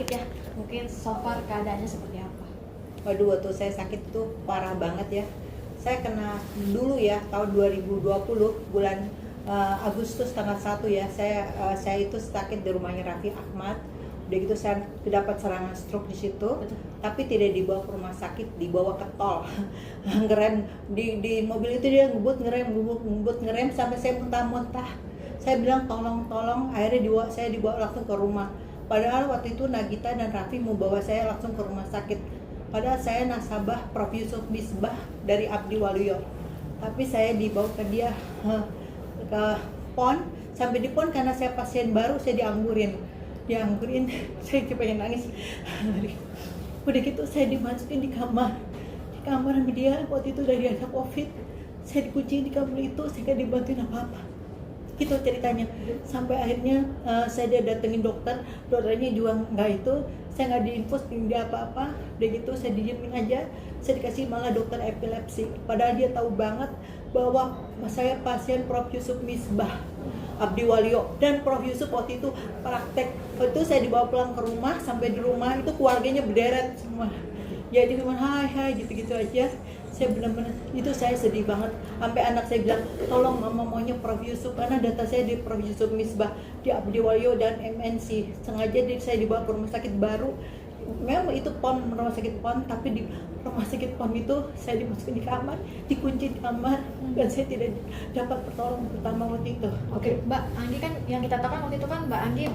sakit ya, mungkin so far keadaannya seperti apa? Waduh, waktu saya sakit tuh parah banget ya. Saya kena dulu ya tahun 2020 bulan Agustus tanggal 1 ya. Saya itu sakit di rumahnya Raffi Ahmad. Udah gitu saya dapat serangan stroke di situ. Betul. Tapi tidak dibawa ke rumah sakit, dibawa ke tol. Ngerem di mobil itu dia ngebut ngerem sampai saya muntah-muntah. Saya bilang tolong, akhirnya saya dibawa langsung ke rumah. Padahal waktu itu Nagita dan Raffi mau bawa saya langsung ke rumah sakit. Padahal saya nasabah Prof. Yusuf Misbah dari Abdi Waluyo. Tapi saya dibawa ke dia ke PON. Sampai di PON karena saya pasien baru, saya dianggurin, saya pengen nangis. Udah gitu saya dimasukin di kamar sama dia. Waktu itu dari ada COVID, saya dikunciin di kamar itu, saya gak dibantuin apa-apa. Gitu ceritanya. Sampai akhirnya saya datengin dokternya juga nggak itu, saya nggak diinfus, tidak apa-apa. Udah gitu saya diemin aja, saya dikasih malah dokter epilepsi. Padahal dia tahu banget bahwa saya pasien Prof. Yusuf Misbah Abdi Waluyo, dan Prof. Yusuf waktu itu praktek. Waktu itu saya dibawa pulang ke rumah, sampai di rumah itu keluarganya berderet semua. Ya jadi cuma hai gitu-gitu aja. Saya benar-benar itu saya sedih banget. Sampai anak saya bilang, tolong mama maunya Prof. Yusuf, karena data saya di Prof. Yusuf Misbah di Abdi Waluyo dan MNC. Sengaja saya dibawa ke rumah sakit baru. Memang itu PON, rumah sakit PON, tapi di rumah sakit PON itu saya dimasukin di kamar, dikunci di kamar, dan saya tidak dapat pertolongan pertama waktu itu. Oke, Mbak Anggi, kan yang kita tahu kan waktu itu kan Mbak Anggi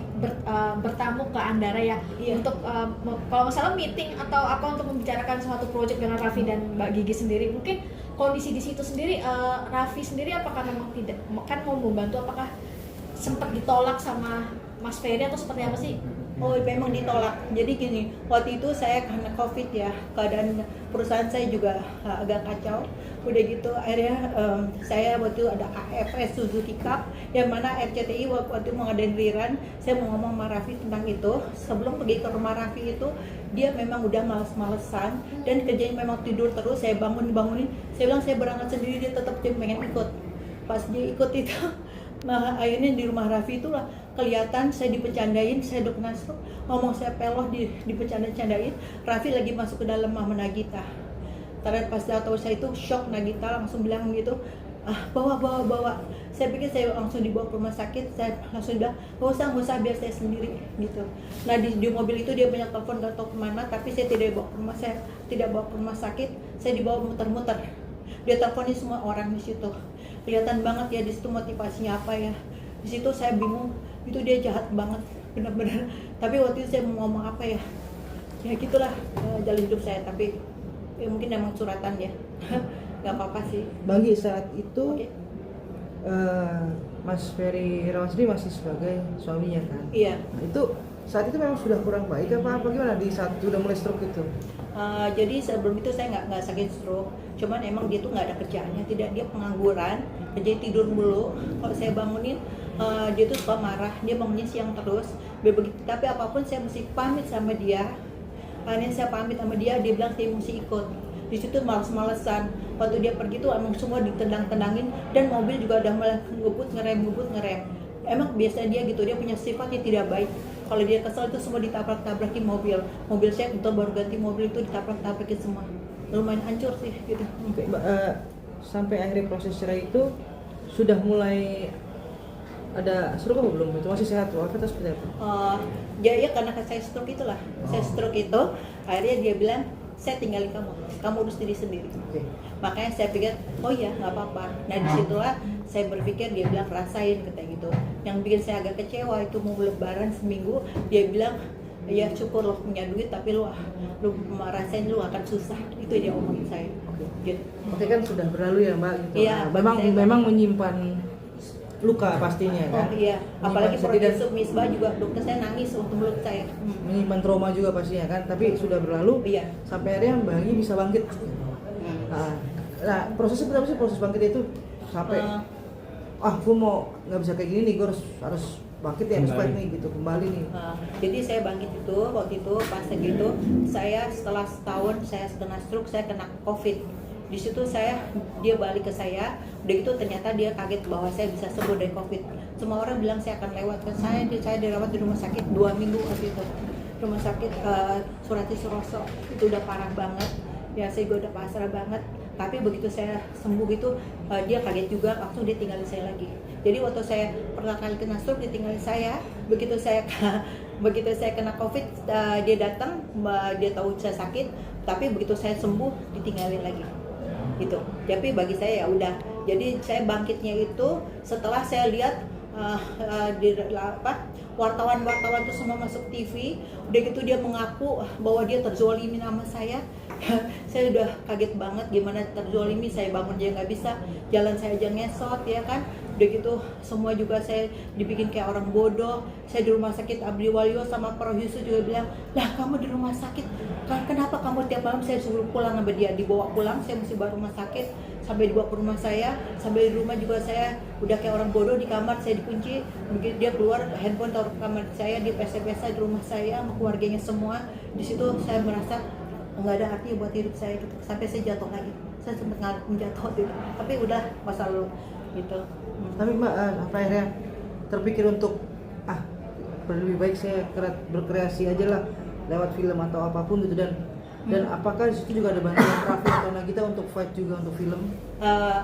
bertamu ke Andara ya, Iya. untuk kalau nggak salah meeting atau apa untuk membicarakan suatu proyek dengan Raffi dan Mbak Gigi sendiri. Mungkin kondisi di situ sendiri, Raffi sendiri apakah memang tidak kan mau membantu, apakah sempat ditolak sama Mas Ferry atau seperti apa sih? Oh, memang ditolak. Jadi gini, waktu itu saya karena COVID ya, keadaan perusahaan saya juga agak kacau. Udah gitu akhirnya saya waktu itu ada AFS Suzuki Cup, yang mana RCTI waktu itu mau ngadain rerun. Saya mau ngomong sama Raffi tentang itu. Sebelum pergi ke rumah Raffi itu, dia memang udah males-malesan dan kerjanya memang tidur terus. Saya bangunin. Saya bilang saya berangkat sendiri, dia tetap pengen ikut. Pas dia ikut itu, nah akhirnya di rumah Raffi itulah kelihatan saya dipecandain, saya udah kena stroke, ngomong saya peloh dipecandain. Raffi lagi masuk ke dalam sama Nagita. Terus pas tahu saya itu shock, Nagita langsung bilang gitu, bawa. Saya pikir saya langsung dibawa ke rumah sakit, saya langsung bilang nggak usah biar saya sendiri gitu. Nah di mobil itu dia banyak telepon nggak tahu kemana, tapi saya tidak bawa ke rumah sakit, saya dibawa muter-muter. Dia teleponin semua orang di situ. Kelihatan banget ya di situ motivasinya apa ya. Di situ saya bingung, itu dia jahat banget, benar-benar. Tapi waktu itu saya mau ngomong apa ya gitulah jalan hidup saya. Tapi ya mungkin emang suratan ya. Gak apa-apa sih. Bagi saat itu Oke. Mas Ferry Rawasdi masih sebagai suaminya kan? Iya. Nah, itu saat itu memang sudah kurang baik apa gimana di saat sudah mulai stroke itu? Jadi sebelum itu saya nggak sakit stroke, cuman emang dia tuh nggak ada kerjaannya, dia pengangguran, kerja tidur mulu. Kalau saya bangunin, dia tuh suka marah, dia bangunnya siang terus. Begitu, tapi apapun saya mesti pamit sama dia. Akhirnya saya pamit sama dia bilang saya mesti ikut. Di situ males-malesan. Waktu dia pergi tuh emang semua ditendang-tendangin, dan mobil juga udah malah ngebut ngerem. Emang biasa dia gitu, dia punya sifat yang tidak baik. Kalau dia kesel itu semua ditabrak-tabrakin mobil saya untuk baru ganti mobil itu ditabrak-tabrakin semua. Lumayan hancur sih gitu. Oke, sampai akhirnya proses cerai itu sudah mulai ada stroke apa belum? Itu masih sehat walafiat atau seperti apa? Ya karena saya stroke itulah. Saya stroke itu akhirnya dia bilang saya tinggalin kamu urus diri sendiri. Oke. Makanya saya pikir oh iya nggak apa-apa. Nah disitulah saya berpikir, dia bilang rasain kata gitu. Yang bikin saya agak kecewa itu mau lebaran seminggu, dia bilang ya syukur lo punya duit, tapi lu rasain lu akan susah. Itu dia omongin saya. Oke. Gitu. Oke, kan sudah berlalu ya Mbak gitu. Iya, Nah, saya- memang menyimpan luka pastinya kan. Oh iya, apalagi Menyimpan sedih dan Prof. Misbah juga dokter saya nangis waktu meluk saya. menyimpan trauma juga pastinya kan, tapi sudah berlalu. Iya. Sampai akhirnya Mbak Anggi bisa bangkit. Nah, prosesnya seperti apa sih proses bangkit itu sampai gue mau nggak bisa kayak gini nih, gue harus bangkit ya, harus fight nih gitu, kembali nih. Jadi saya bangkit itu waktu itu pas segitu, saya setelah setahun saya kena stroke, saya kena COVID. Di situ dia balik ke saya, udah gitu ternyata dia kaget bahwa saya bisa sembuh dari COVID. Semua orang bilang saya akan lewat, kan saya dirawat di rumah sakit 2 minggu waktu itu. rumah sakit Surati Suroso, itu udah parah banget ya, saya juga udah pasrah banget. Tapi begitu saya sembuh gitu, dia kaget juga, langsung dia tinggalin saya lagi. Jadi waktu saya pertama kali kena stroke, dia tinggalin saya. Begitu saya begitu saya kena COVID, dia datang, dia tahu saya sakit, tapi begitu saya sembuh, ditinggalin lagi. Gitu. Tapi bagi saya ya udah. Jadi saya bangkitnya itu setelah saya lihat wartawan-wartawan itu semua masuk TV, udah gitu dia mengaku bahwa dia terzolimi sama saya. Saya udah kaget banget, gimana terzolimi, saya bangun aja nggak bisa, jalan saya aja ngesot ya kan. Udah gitu semua juga saya dibikin kayak orang bodoh. Saya di rumah sakit Abdi Waluyo sama Prof Yusuf juga bilang, lah kamu di rumah sakit, kenapa kamu tiap malam saya suruh pulang sama dia, dibawa pulang, saya mesti bawa rumah sakit, sampai dibawa ke rumah saya, sampai di rumah juga saya udah kayak orang bodoh, di kamar saya dikunci, begitu dia keluar handphone taruh ke kamar saya, di PC-PC di rumah saya sama keluarganya semua. Di situ saya merasa nggak ada arti buat hidup saya gitu. Sampai saya jatuh lagi, saya sempat jatuh gitu, tapi udah masa lalu gitu. Tapi Mbak, apa akhirnya terpikir untuk lebih baik saya berkreasi aja lah lewat film atau apapun gitu, dan apakah di situ juga ada bantuan Raffi atau Nagita untuk fight juga untuk film?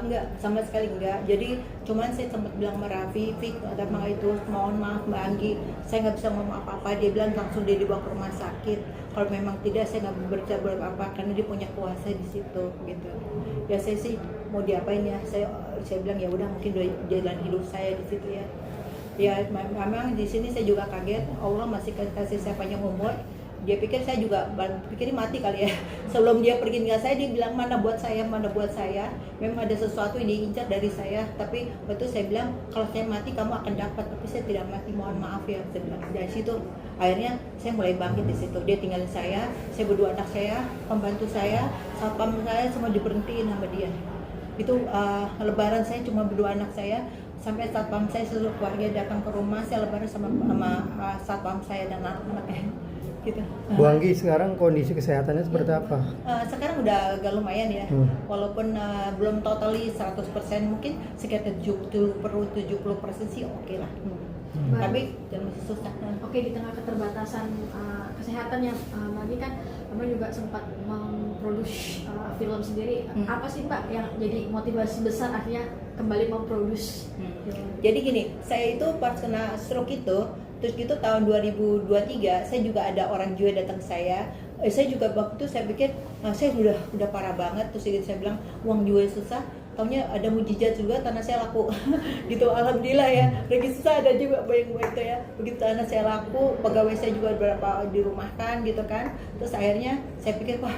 Enggak, sama sekali enggak. Jadi cuman saya sempat bilang sama Raffi, Fik, ada itu mohon maaf Mbak Anggi, saya nggak bisa ngomong apa-apa. Dia bilang langsung dia dibawa ke rumah sakit. Kalau memang tidak, saya nggak berbicara apa-apa karena dia punya kuasa di situ gitu. Ya saya sih mau diapain ya? Saya bilang ya udah, mungkin jalan hidup saya di situ ya. Ya memang di sini saya juga kaget, Allah masih kasih saya panjang umur. Dia pikir saya juga pikir mati kali ya. Sebelum dia pergi ninggal saya, dia bilang mana buat saya. Memang ada sesuatu yang diincar dari saya, tapi betul saya bilang kalau saya mati kamu akan dapat, tapi saya tidak mati, mohon maaf ya. Saya bilang dari situ akhirnya saya mulai bangkit di situ. Dia tinggalin saya berdua anak saya, pembantu saya, satpam saya semua diberhentiin sama dia. Itu lebaran saya cuma berdua anak saya, sampai satpam saya seluruh keluarga datang ke rumah saya lebaran sama satpam saya dan anak-anaknya gitu. Bu Anggi, sekarang kondisi kesehatannya seperti apa? Sekarang udah agak lumayan ya, walaupun belum totally 100%, mungkin sekitar 70% sih oke lah. Tapi jangan masih susah. Oke, di tengah keterbatasan kesehatan yang Maggie kan, Mbak juga sempat memproduksi film sendiri. Apa sih Mbak yang jadi motivasi besar akhirnya kembali memproduksi? Jadi gini, saya itu pas kena stroke itu, terus gitu tahun 2023 saya juga ada orang juga datang ke saya. Saya juga waktu itu saya pikir saya udah parah banget, terus gitu saya bilang uang juga susah. Taunya ada mujizat juga tanah saya laku gitu, alhamdulillah ya. Lagi susah ada juga bayang-bayang itu ya. Begitu tanah saya laku, pegawai saya juga beberapa dirumahkan gitu kan. Terus akhirnya saya pikir wah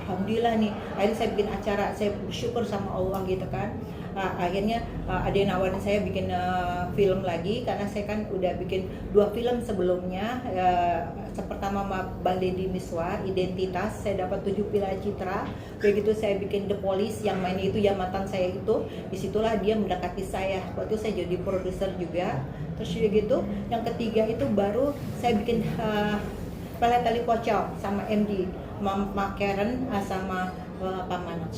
alhamdulillah nih. Akhirnya saya bikin acara, saya bersyukur sama Allah gitu kan. Akhirnya ada yang nawarin saya bikin film lagi, karena saya kan udah bikin 2 film sebelumnya. Pertama Bang Deddy Miswar, Identitas, saya dapat 7 Piala Citra. Begitu saya bikin The Police, yang main itu ya mantan saya itu, disitulah dia mendekati saya. Waktu itu saya jadi produser juga. Terus gitu, yang ketiga itu baru saya bikin Peletali Pocong sama MD, Mama Karen sama Pak Manoj.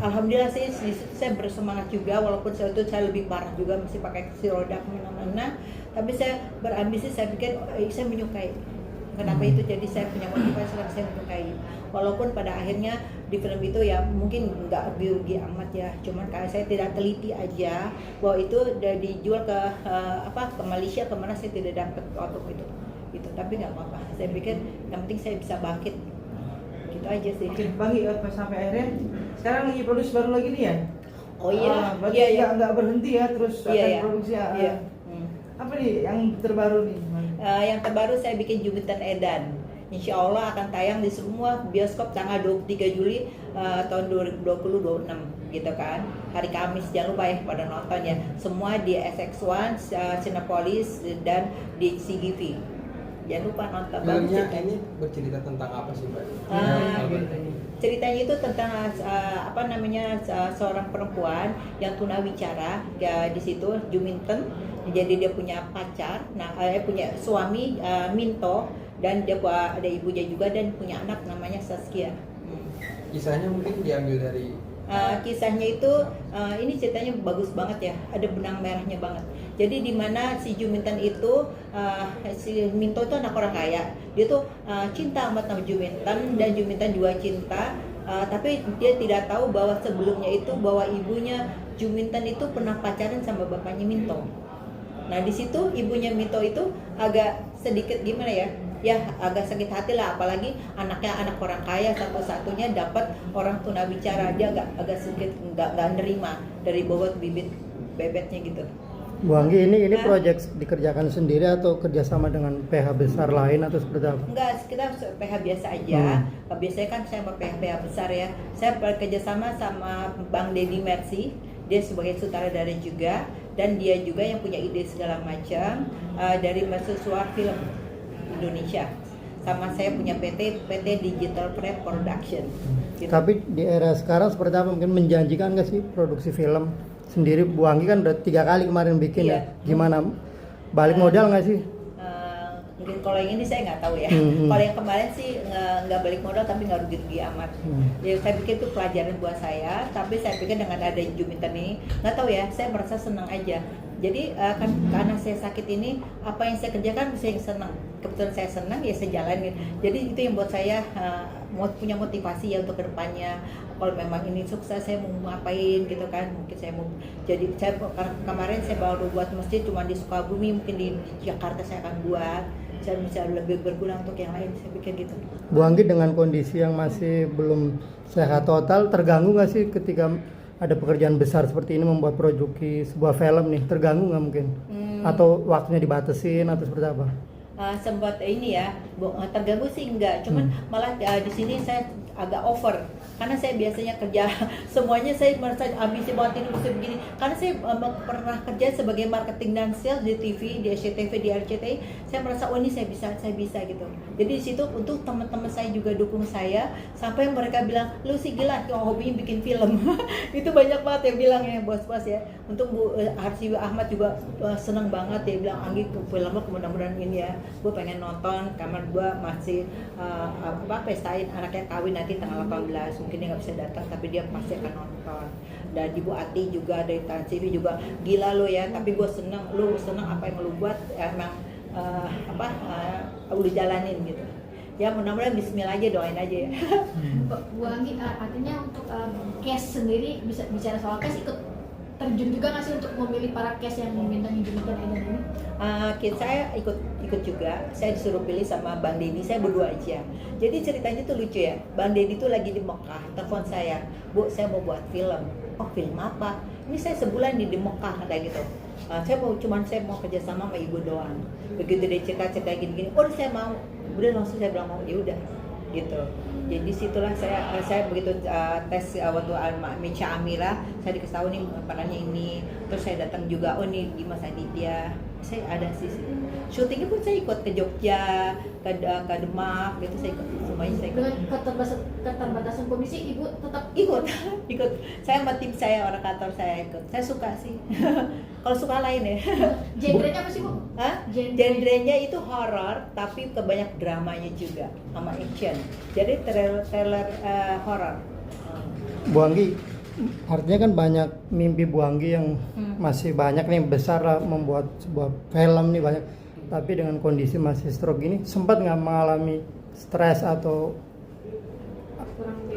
Alhamdulillah saya bersemangat juga, walaupun saya lebih parah juga, masih pakai kursi roda kemana-mana. Tapi saya berambisi, saya pikir saya menyukai. Kenapa itu? Jadi saya punya motivasi dan saya menyukai. Walaupun pada akhirnya di film itu ya mungkin nggak biologi amat ya, cuman karena saya tidak teliti aja bahwa itu udah dijual ke ke Malaysia, kemana saya tidak dapat waktu itu. Gitu. Tapi nggak apa-apa. Saya pikir yang penting saya bisa bangkit. Gitu aja sih. Oke, Bang, sampai akhirnya sekarang lagi produksi baru lagi nih ya? Oh iya. Berarti iya. nggak berhenti ya, terus akan produksi ya. Iya. Apa nih yang terbaru nih? Yang terbaru saya bikin Jumitan Edan. Insya Allah akan tayang di semua bioskop tanggal 23 Juli tahun 2026 gitu kan. Hari Kamis, jangan lupa ya pada nonton ya. Semua di SX1, Cinepolis dan di CGV. Jangan lupa nonton. Filmnya ini bercerita tentang apa sih Mbak? Ceritanya itu tentang seorang perempuan yang tunawicara ya, di situ Juminten. Jadi dia punya pacar, punya suami Minto, dan dia ada ibunya juga dan punya anak namanya Saskia. Kisahnya mungkin diambil dari Kisahnya itu ini ceritanya bagus banget ya, ada benang merahnya banget. Jadi di mana si Juminten itu si Minto itu anak orang kaya. Dia tuh cinta amat sama Juminten dan Juminten juga cinta. Tapi dia tidak tahu bahwa sebelumnya itu bahwa ibunya Juminten itu pernah pacaran sama bapaknya Minto. Nah di situ ibunya Minto itu agak sedikit gimana ya? Ya agak sakit hati lah, apalagi anaknya anak orang kaya satu-satunya dapat orang tunawicara. Dia agak sedikit nggak nerima dari bobot bibit bebetnya gitu. Bu Anggi, ini proyek dikerjakan sendiri atau kerjasama dengan PH besar lain atau seperti apa? Enggak, kita PH biasa aja. Biasanya kan saya sama PH besar ya. Saya bekerjasama sama Bang Deddy Mercy. Dia sebagai sutradara juga, dan dia juga yang punya ide segala macam dari mahasiswa film Indonesia. Sama saya punya PT Digital Prep Production. Gitu. Tapi di era sekarang seperti apa? Mungkin menjanjikan nggak sih produksi film sendiri? Bu Anggi kan udah 3 kali kemarin bikin Iya. ya. Gimana? Balik modal nggak sih? Mungkin kalau yang ini saya nggak tahu ya. Kalau yang kemarin sih nggak balik modal tapi nggak rugi-rugi amat. Jadi saya pikir itu pelajaran buat saya. Tapi saya pikir dengan ada Juminten ini, nggak tahu ya, saya merasa senang aja. Jadi kan karena saya sakit ini, apa yang saya kerjakan saya senang. Kebetulan saya senang ya saya jalanin. Jadi itu yang buat saya punya motivasi ya untuk kedepannya. Kalau memang ini sukses saya mau ngapain gitu kan, mungkin saya mau jadi kemarin saya baru buat masjid cuma di Sukabumi, mungkin di Jakarta saya akan buat. Saya bisa lebih berguna untuk yang lain, saya pikir gitu. Bu Anggi, dengan kondisi yang masih belum sehat total, terganggu nggak sih ketika ada pekerjaan besar seperti ini membuat produksi sebuah film nih? Terganggu nggak mungkin? Atau waktunya dibatasin atau seperti apa? Sempat ini ya, terganggu sih enggak, cuman malah di sini saya agak over karena saya biasanya kerja semuanya saya merasa ambisi banget ini bisa begini karena saya pernah kerja sebagai marketing dan sales di TV, di SCTV, di RCTI. Saya merasa oh ini saya bisa gitu. Jadi di situ untuk teman-teman saya juga dukung saya sampai mereka bilang lu sih gila yang hobinya bikin film. Itu banyak banget yang bilang ya bos-bos ya. Untuk Bu Harsi Ahmad juga seneng banget, dia bilang Anggi film lo mudah-mudahan ini ya, gue pengen nonton kamar gue masih pestain anaknya kawin nanti tanggal 18, mungkin dia nggak bisa datang tapi dia pasti akan nonton. Dan Ibu Ati juga dari Trans TV juga gila lo ya, tapi gue seneng, lo seneng apa yang lo buat emang udah jalanin gitu ya. Mudah-mudahan bismillah aja, doain aja ya. Bu Anggi, artinya untuk cast sendiri, bisa bicara soal cast, ikut terjun juga nggak sih untuk memilih para cast yang meminta Juminten Edan ini? Saya ikut juga. Saya disuruh pilih sama Bang Deddy, saya berdua aja. Jadi ceritanya tuh lucu ya. Bang Deddy tuh lagi di Mekah, telepon saya, Bu, saya mau buat film. Oh, film apa? Ini saya sebulan di Mekah kayak gitu. Saya mau kerjasama sama ibu doang. Begitu dia cerita gini-gini, oh saya mau. Udah langsung saya bilang mau, ya udah gitu. Jadi situlah saya begitu tes waktu Mecha Amira, saya dikasih tahu nih perannya ini. Terus saya datang juga, oh nih Dimas Aditya. Saya ada sih syutingnya pun saya ikut ke Jogja, ke Demak gitu, saya ikut semuanya saya ikut. Dengan keterbatasan komisi, ibu tetap ikut. Saya sama tim saya, orang kantor saya ikut. Saya suka sih. Kalau suka lain ya. Genrenya apa sih Bu? Genrenya itu horor, tapi kebanyak dramanya juga sama action. Jadi trailer horor. Bu Anggi, artinya kan banyak mimpi Bu Anggi yang masih banyak nih, besar lah, membuat sebuah film nih banyak. Tapi dengan kondisi masih stroke gini, sempat nggak mengalami stres atau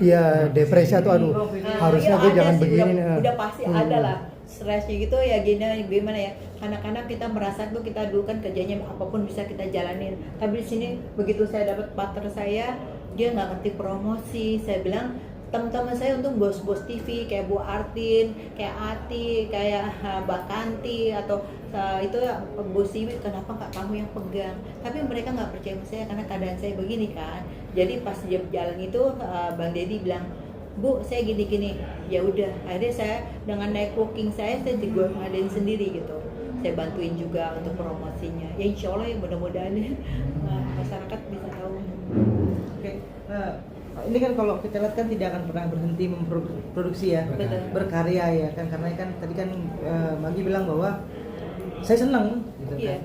ya depresi atau aduh harusnya gue jangan sih, begini nih. Udah pasti ada lah stresnya gitu ya, gimana ya, kadang-kadang kita merasa tuh kita dulu kan kerjanya apapun bisa kita jalanin, tapi di sini begitu saya dapat partner saya, dia nggak ngerti promosi. Saya bilang teman-teman saya untuk bos-bos TV kayak Bu Artin, kayak Ati, kayak Mbak Kanti atau itu Bos Siwi, kenapa nggak kamu yang pegang? Tapi mereka nggak percaya sama saya karena keadaan saya begini kan. Jadi pas dia jalan itu Bang Deddy bilang, Bu saya gini-gini, ya udah. Akhirnya saya dengan networking saya juga ngadain sendiri gitu. Saya bantuin juga untuk promosinya. Ya insya Allah ya mudah-mudahan masyarakat bisa tahu. Oke. Ini kan kalau kita lihat kan tidak akan pernah berhenti memproduksi ya, Betul. berkarya ya kan, karena kan tadi kan Maggie bilang bahwa saya senang gitu Iya.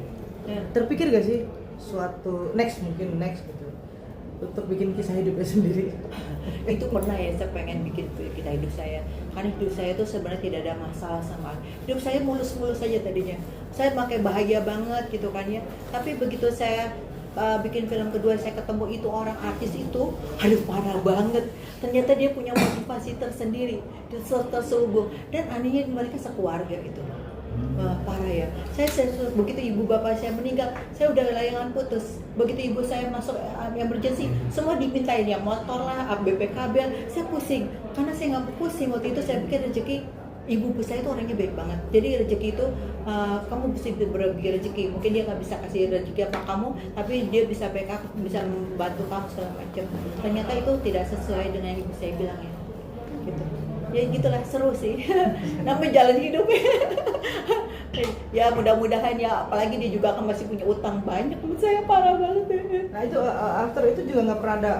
kan. Terpikir gak sih suatu next gitu untuk bikin kisah hidupnya sendiri. Itu pernah ya, saya pengen bikin kita hidup saya, karena hidup saya itu sebenarnya tidak ada masalah sama hidup saya, mulus-mulus saja tadinya, saya pakai bahagia banget gitu kan ya. Tapi begitu saya bikin film kedua, saya ketemu itu orang artis itu, aduh parah banget, ternyata dia punya motivasi tersendiri, terselubung, dan anehnya mereka sekeluarga itu. Wah, parah ya. Saya begitu ibu bapak saya meninggal, saya udah layangan putus. Begitu ibu saya masuk emergency, semua dimintain ya, motor lah, BPKB. Saya pusing, karena saya nggak pusing waktu itu. Saya pikir rezeki ibu saya itu orangnya baik banget. Jadi rezeki itu kamu bisa berbagi rezeki. Mungkin dia nggak bisa kasih rezeki apa kamu, tapi dia bisa backup, bisa membantu kamu segala macam. Ternyata itu tidak sesuai dengan yang ibu saya bilang ya. Gitu. Ya gitulah, seru sih. Namanya jalan hidup. Ya mudah-mudahan ya, apalagi dia juga kan masih punya utang banyak sama saya, parah banget. Nah itu after itu juga nggak pernah ada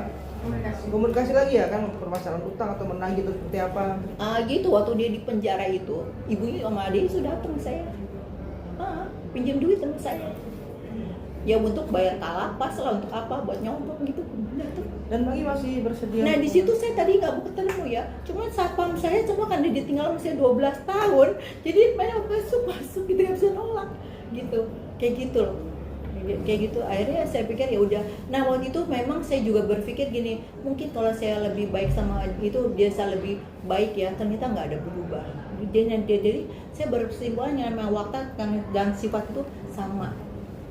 komunikasi lagi ya kan, permasalahan utang atau menang gitu seperti apa? Gitu, waktu dia di penjara itu, ibunya sama adiknya sudah datang ke saya, pinjam duit sama saya. Ya untuk bayar kalapas lah, untuk apa, buat nyolong gitu. Datang. Dan Bagi masih bersedia. Nah di situ saya tadi nggak mau ketemu ya, cuma satpam saya cuma kan dia ditinggal masih 12 tahun, jadi banyak masuk gitu, nggak bisa nolak gitu, kayak gitu loh. Kayak gitu, akhirnya saya pikir ya udah. Nah waktu itu memang saya juga berpikir gini, mungkin kalau saya lebih baik sama itu, dia saya lebih baik ya, ternyata nggak ada berubah. Jadi saya berkesimpulan yang memang watak dan sifat itu sama.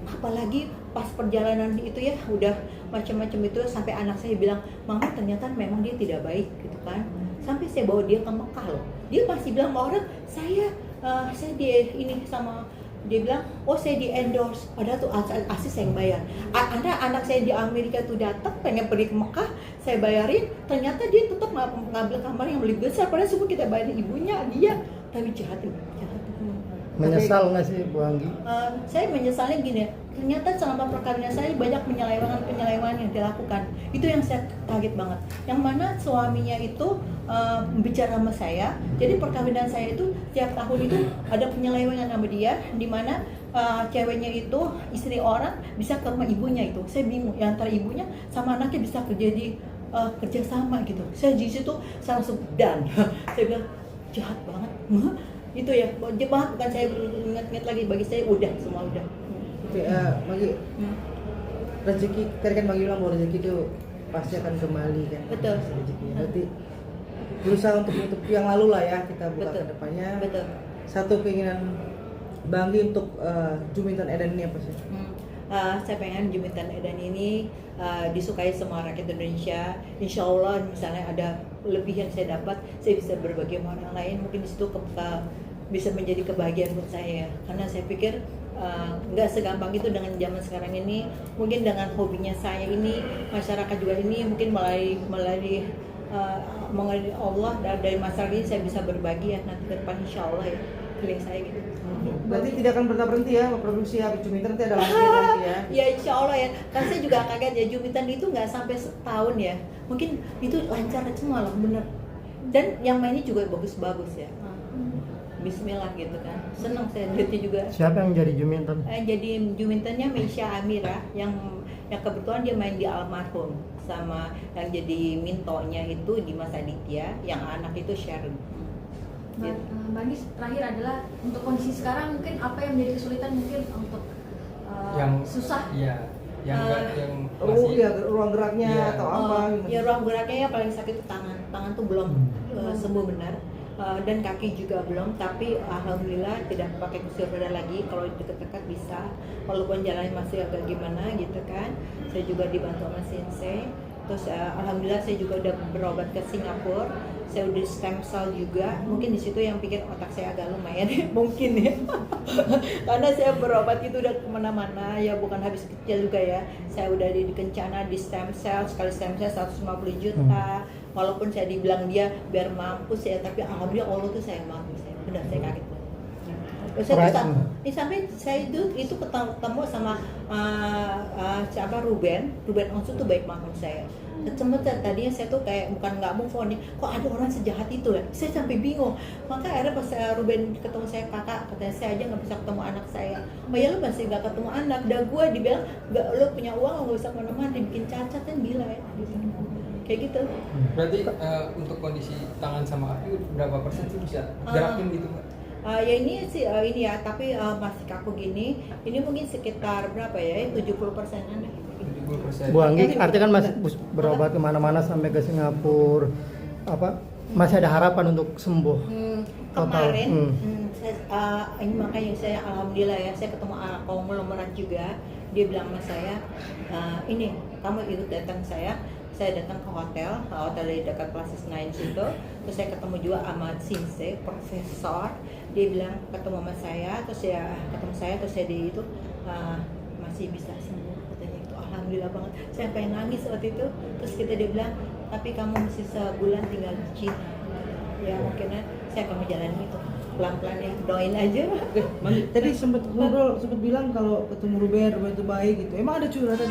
Apalagi pas perjalanan itu ya udah macam-macam itu, sampai anak saya bilang, mama ternyata memang dia tidak baik gitu kan. Sampai saya bawa dia ke Mekah loh, dia masih bilang sama orang, saya di ini sama, dia bilang, oh saya di endorse, padahal tuh asis saya yang bayar. Anak saya di Amerika tuh datang pengen pergi ke Mekah, saya bayarin, ternyata dia tetap ngambil kamar yang lebih besar, padahal semua kita bayarin ibunya dia, tapi jahat. Menyesal nggak sih Bu Anggi? Saya menyesalnya gini, ternyata selama perkawinan saya banyak penyelewengan yang dilakukan. Itu yang saya kaget banget. Yang mana suaminya itu bicara sama saya, jadi perkawinan saya itu tiap tahun itu ada penyelewengan sama dia, di mana ceweknya itu istri orang bisa ke rumah ibunya itu. Saya bingung, ya antara ibunya sama anaknya bisa kerja sama gitu. Saya di situ saya langsung dan saya bilang jahat banget. Itu ya, jahat bukan saya ingat-ingat lagi, bagi saya udah semua udah. Oke, Bagi rezeki, kan Bagi bilang bahwa rezeki itu pasti akan kembali kan. Betul. Rezeki. Berarti berusaha untuk menutup yang lalu lah ya, kita buka Betul. ke depannya. Betul. Satu keinginan Bagi untuk Juminten Eden ini apa sih? Saya pengen Juminten Eden ini disukai semua rakyat Indonesia. Insya Allah misalnya ada lebih yang saya dapat, saya bisa berbagi sama orang lain. Mungkin di situ bisa menjadi kebahagiaan buat saya. Karena saya pikir nggak segampang itu dengan zaman sekarang ini. Mungkin dengan hobinya saya ini, masyarakat juga ini mungkin melalui Allah dari masyarakat ini saya bisa berbagi ya nanti ke depan, insya Allah ya, feeling saya gitu. Berarti tidak akan pernah berhenti ya memproduksi habis Juminten, nanti ada lagi ya. Ya insya Allah ya, kan saya juga kaget ya, Juminten itu nggak sampai setahun ya, mungkin itu lancar semua loh, bener. Dan yang mainnya juga bagus-bagus ya. Bismillah gitu kan, senang saya lihatnya juga. Siapa yang jadi Juminten? Jadi Jumintennya Meisya Amira yang kebetulan dia main di Almarhum, sama yang jadi Mintonya itu Dimas Aditya, yang anak itu Sharon. Mbak Andi, terakhir adalah untuk kondisi sekarang mungkin apa yang menjadi kesulitan mungkin untuk yang susah? Iya, yang Ya ruang geraknya Iya. atau apa? Ya ruang geraknya ya paling sakit itu tangan tuh belum sembuh benar. Dan kaki juga belum, tapi alhamdulillah tidak pakai kursi roda lagi. Kalau dekat-dekat bisa, walaupun jalannya masih agak gimana gitu kan. Saya juga dibantu sama sensei. Terus alhamdulillah saya juga udah berobat ke Singapura. Saya udah stem cell juga. Mungkin di situ yang pikir otak saya agak lumayan mungkin ya. Karena saya berobat itu udah kemana-mana ya, bukan habis kecil juga ya. Saya udah di Kencana di stem cell, sekali stem cell 150 juta. Walaupun saya dibilang dia biar mampus ya, tapi alhamdulillah Allah tuh sayang banget saya. Benar, saya kaget banget. Saya tuh sampai saya itu ketemu sama siapa Ruben Onsu tuh baik banget sama saya. Tadinya saya tuh kayak bukan nggak move on nih, kok ada orang sejahat itu ya, saya sampai bingung. Maka akhirnya pas Ruben ketemu saya, kakak katanya saya aja nggak bisa ketemu anak saya. Oh ya lu masih nggak ketemu anak, dah gue dibilang nggak, lu punya uang nggak bisa kemana-mana, dibikin cacat kan gila ya, kayak gitu. Berarti untuk kondisi tangan sama kaki berapa persen sih bisa gerakin gitu Mbak? Ya ini sih ini ya, tapi masih kaku gini. Ini mungkin sekitar berapa ya? 70%-an. 70%. Bu Anggi artinya kan masih berobat kemana-mana sampai ke Singapura, apa masih ada harapan untuk sembuh total. Kemarin ini makanya saya alhamdulillah ya, saya ketemu konglomerat juga. Dia bilang sama saya, ini kamu ikut datang saya datang ke hotel di dekat Plaza Senayan situ. Terus saya ketemu juga sama Sinse, profesor. Dia bilang ketemu sama saya, terus saya di itu masih bisa sembuh katanya. Itu alhamdulillah banget. Saya pengen nangis waktu itu. Terus dia bilang, tapi kamu masih sebulan tinggal di Cina. Ya mungkin saya akan menjalani itu pelan-pelan ya, doain aja. Tadi sempat ngobrol, sempat bilang kalau ketemu Ruben itu baik gitu. Emang ada curhatan?